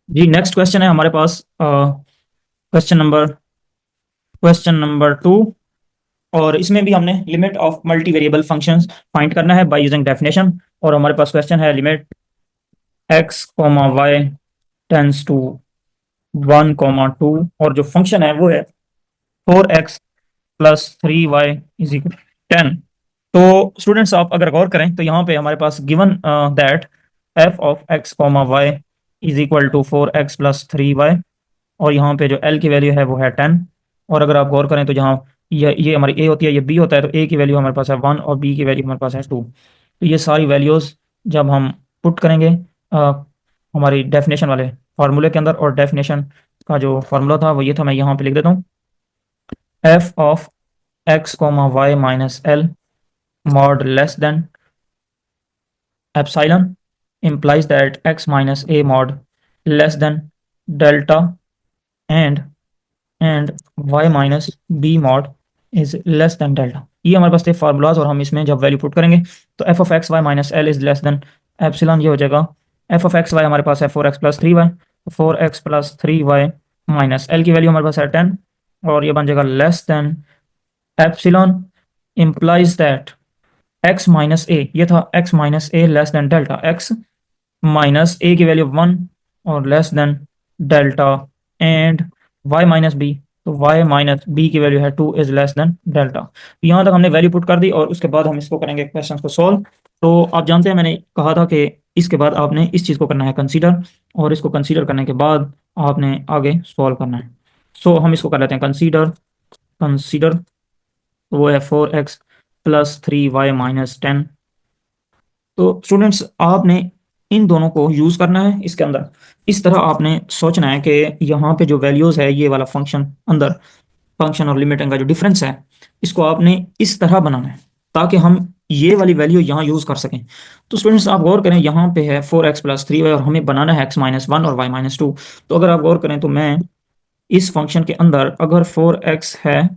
जी next question है हमारे पास क्वेश्चन नंबर 2। और इसमें भी हमने limit of multi variable functions find करना है बाय यूजिंग डेफिनेशन। और हमारे पास क्वेश्चन है limit x comma y tends to 1 comma 2। और जो फंक्शन है वो है 4x + 3y इज इक्वल 10। तो स्टूडेंट्स आप अगर गौर करें तो यहाँ पे हमारे पास given that f of x comma y is equal to 4x + 3y। और यहाँ पे जो l की वैल्यू है वो है 10। और अगर आप गौर करें तो जहाँ ये हमारी a होती है, ये b होता है, तो a की वैल्यू हमारे पास है 1 और b की वैल्यू हमारे पास है 2। तो ये सारी वैल्यूज़ जब हम पुट करेंगे हमारी डेफिनेशन वाले फार्मूले के अंदर, और डेफिनेशन का जो फार्मूला था वो ये था, मैं यहाँ पे लिख देता हूँ। f of x comma y minus L mod less than epsilon implies that x minus a mod less than delta and y minus b mod is less than delta। ये हमारे पास थे फार्मूलाज, और हम इसमें जब वैल्यू पुट करेंगे तो f of x y minus L is less than epsilon, ये हो जाएगा। f ऑफ एक्स वाई हमारे पास है 4x + 3y, 4x + 3y minus L की वैल्यू हमारे पास है 10, और ये बन जाएगा less than epsilon implies that x minus a, ये था x minus a less than delta, x minus a की वैल्यू 1 और less than delta and y minus b, तो y माइनस बी की वैल्यू है 2 इज लेस देन डेल्टा। यहाँ तक हमने वैल्यू पुट कर दी और उसके बाद हम इसको करेंगे क्वेश्चन को सॉल्व। तो आप जानते हैं मैंने कहा था कि इसके बाद आपने इस चीज़ को करना है कंसीडर, और इसको कंसीडर करने के बाद आपने आगे सॉल्व करना है। सो हम इसको कर लेते हैं कंसीडर। कंसीडर वो है 4x + 3y - 10। तो स्टूडेंट्स आपने इन दोनों को यूज़ करना है इसके अंदर। इस तरह आपने सोचना है कि यहाँ पे जो वैल्यूज़ है, ये वाला फंक्शन अंदर, फंक्शन और लिमिटिंग का जो डिफरेंस है, इसको आपने इस तरह बनाना है ताकि हम ये वाली वैल्यू यहाँ यूज़ कर सकें। तो स्टूडेंट्स आप गौर करें, यहाँ पे है 4x + 3y और हमें बनाना है x-1 और y-2। तो अगर आप गौर करें तो मैं इस फंक्शन के अंदर अगर 4x है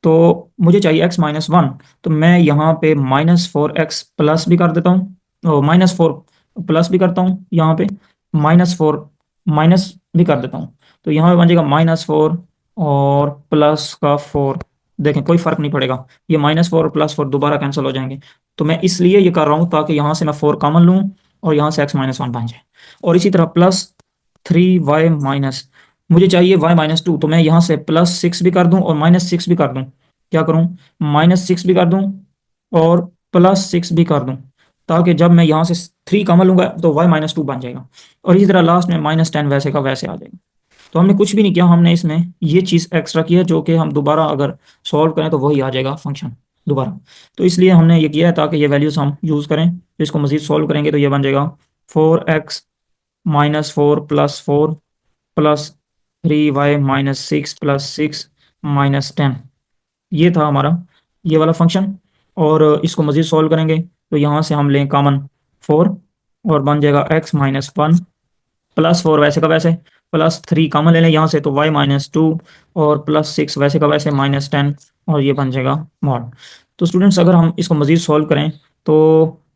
तो मुझे चाहिए x-1, तो मैं यहाँ पे -4x प्लस भी कर देता हूँ, -4 प्लस भी करता हूँ, यहाँ पे -4 माइनस भी कर देता हूँ। तो यहाँ पे बन जाएगा -4 और +4। देखें कोई फर्क नहीं पड़ेगा, ये -4 और +4 दोबारा कैंसिल हो जाएंगे। तो मैं इसलिए ये कर रहा हूँ ताकि यहाँ से मैं 4 कॉमन लूँ और यहाँ से x-1 बन जाए। और इसी तरह +3y माइनस, मुझे चाहिए y-2, तो मैं यहाँ से +6 भी कर दूं और -6 भी कर दूं। क्या करूं, -6 भी कर दूं और +6 भी कर दूं, ताकि जब मैं यहाँ से 3 कॉमन लूंगा तो y-2 बन जाएगा। और इसी तरह लास्ट में -10 वैसे का वैसे आ जाएगा। तो हमने कुछ भी नहीं किया, हमने इसमें ये चीज़ एक्स्ट्रा की है जो कि हम दोबारा अगर सॉल्व करें तो वही आ जाएगा फंक्शन दोबारा। तो इसलिए हमने ये किया है ताकि ये वैल्यूज हम यूज़ करें। तो इसको मजीद सॉल्व करेंगे तो ये बन जाएगा 4x-4 + 4 +3y - 6 + 6 - 10। ये था हमारा ये वाला फंक्शन। और इसको मज़ीद सॉल्व करेंगे तो यहाँ से हम लें कॉमन 4 और बन जाएगा x-1 +4 वैसे का वैसे, +3 कॉमन ले लें यहाँ से तो y-2 और +6 वैसे का वैसे -10, और ये बन जाएगा मॉड। तो स्टूडेंट्स अगर हम इसको मज़ीद सॉल्व करें तो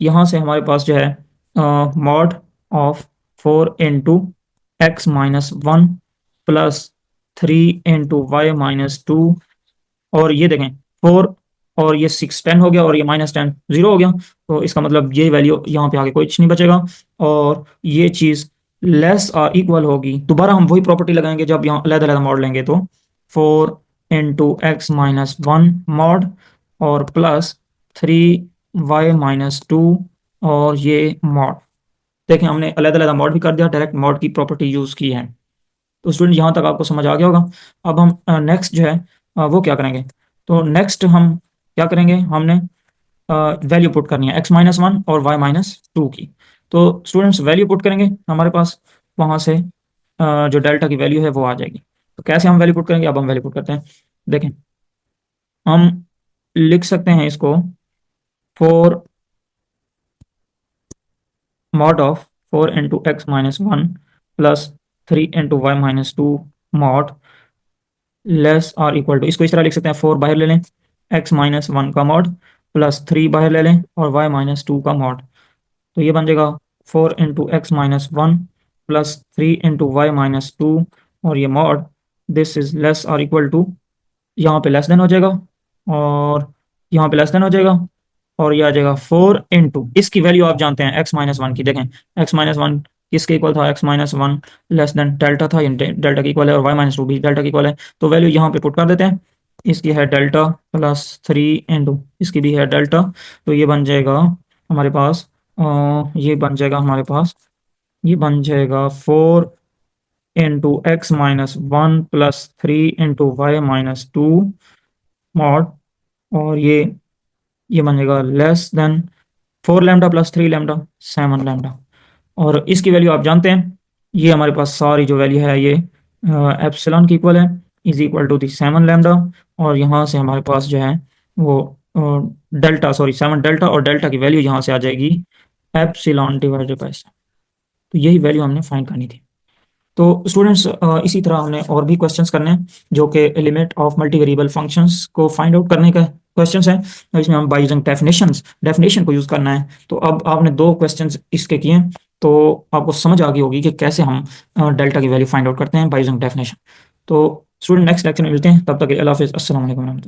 यहाँ से हमारे पास जो है मॉड ऑफ 4 × x-1 +3 × y-2। और ये देखें 4 और ये 6 10 हो गया, और ये -10 0 हो गया। तो इसका मतलब ये वैल्यू यहाँ पे आगे कुछ नहीं बचेगा, और ये चीज़ लेस और इक्वल होगी। दोबारा हम वही प्रॉपर्टी लगाएंगे जब यहाँ अलग अलग मॉड लेंगे, तो 4 × x-1 मॉड और +3y-2 और ये मॉड। देखें हमने अलग अलग मॉड भी कर दिया, डायरेक्ट मॉड की प्रॉपर्टी यूज़ की है। तो स्टूडेंट यहाँ तक आपको समझ आ गया होगा। अब हम नेक्स्ट जो है वो क्या करेंगे, तो नेक्स्ट हम क्या करेंगे, हमने वैल्यू पुट करनी है x-1 और y-2 की। तो स्टूडेंट्स वैल्यू पुट करेंगे, हमारे पास वहाँ से जो डेल्टा की वैल्यू है वो आ जाएगी। तो कैसे हम वैल्यू पुट करेंगे, अब हम वैल्यू पुट करते हैं। देखें हम लिख सकते हैं इसको 4 mod of 4 × x-1 +3 × y-2 mod less or equal to, इसको इस तरह लिख सकते हैं, 4 बाहर ले लें, x-1 का मॉड +3 बाहर ले लें और y-2 का मॉड। तो ये बन जाएगा 4 × x-1 प्लस 3 × y - 2 और ये मॉड दिस इज लेस और इक्वल टू, यहाँ पे लेस देन हो जाएगा और यहाँ पे लेस देन हो जाएगा और ये आ जाएगा 4 × इसकी वैल्यू आप जानते हैं x-1 की। देखें x-1 किसके इक्वल था, x-1 लेस देन डेल्टा था, ये डेल्टा की इक्वल है और y-2 भी डेल्टा की इक्वल है। तो वैल्यू यहाँ पे पुट कर देते हैं। इसकी है डेल्टा प्लस 3 इसकी भी है डेल्टा। तो ये बन जाएगा हमारे पास ये बन जाएगा हमारे पास ये बन जाएगा 4 × x-1 प्लस 3 × y-2 मॉड और ये बन जाएगा less then 4 lambda plus 3 lambda 7 lambda. और इसकी वैल्यू आप जानते हैं, ये हमारे पास सारी जो वैल्यू है ये एप्सिलॉन की इक्वल है, is equal to the 7 lambda. और यहाँ से हमारे पास जो है वो डेल्टा, सॉरी 7 डेल्टा, और डेल्टा की वैल्यू यहाँ से आ जाएगी एप्सिलॉन डिवाइडेड बाय 7। तो यही वैल्यू हमने फाइंड करनी थी। तो स्टूडेंट्स इसी तरह हमने और भी क्वेश्चंस करने हैं जो कि लिमिट ऑफ मल्टीवेरिएबल फंक्शंस को फाइंड आउट करने का क्वेश्चंस हैं। तो इसमें हम बाय यूजिंग डेफिनेशन को यूज़ करना है। तो अब आपने 2 क्वेश्चंस इसके किए हैं, तो आपको समझ आ गई होगी कि कैसे हम डेल्टा की वैल्यू फाइंड आउट करते हैं बाय यूजिंग डेफिनेशन। तो स्टूडेंट नेक्स्ट लेक्चर में मिलते हैं, तब तक के लिए अल्लाह हाफिज़, अस्सलाम वालेकुम।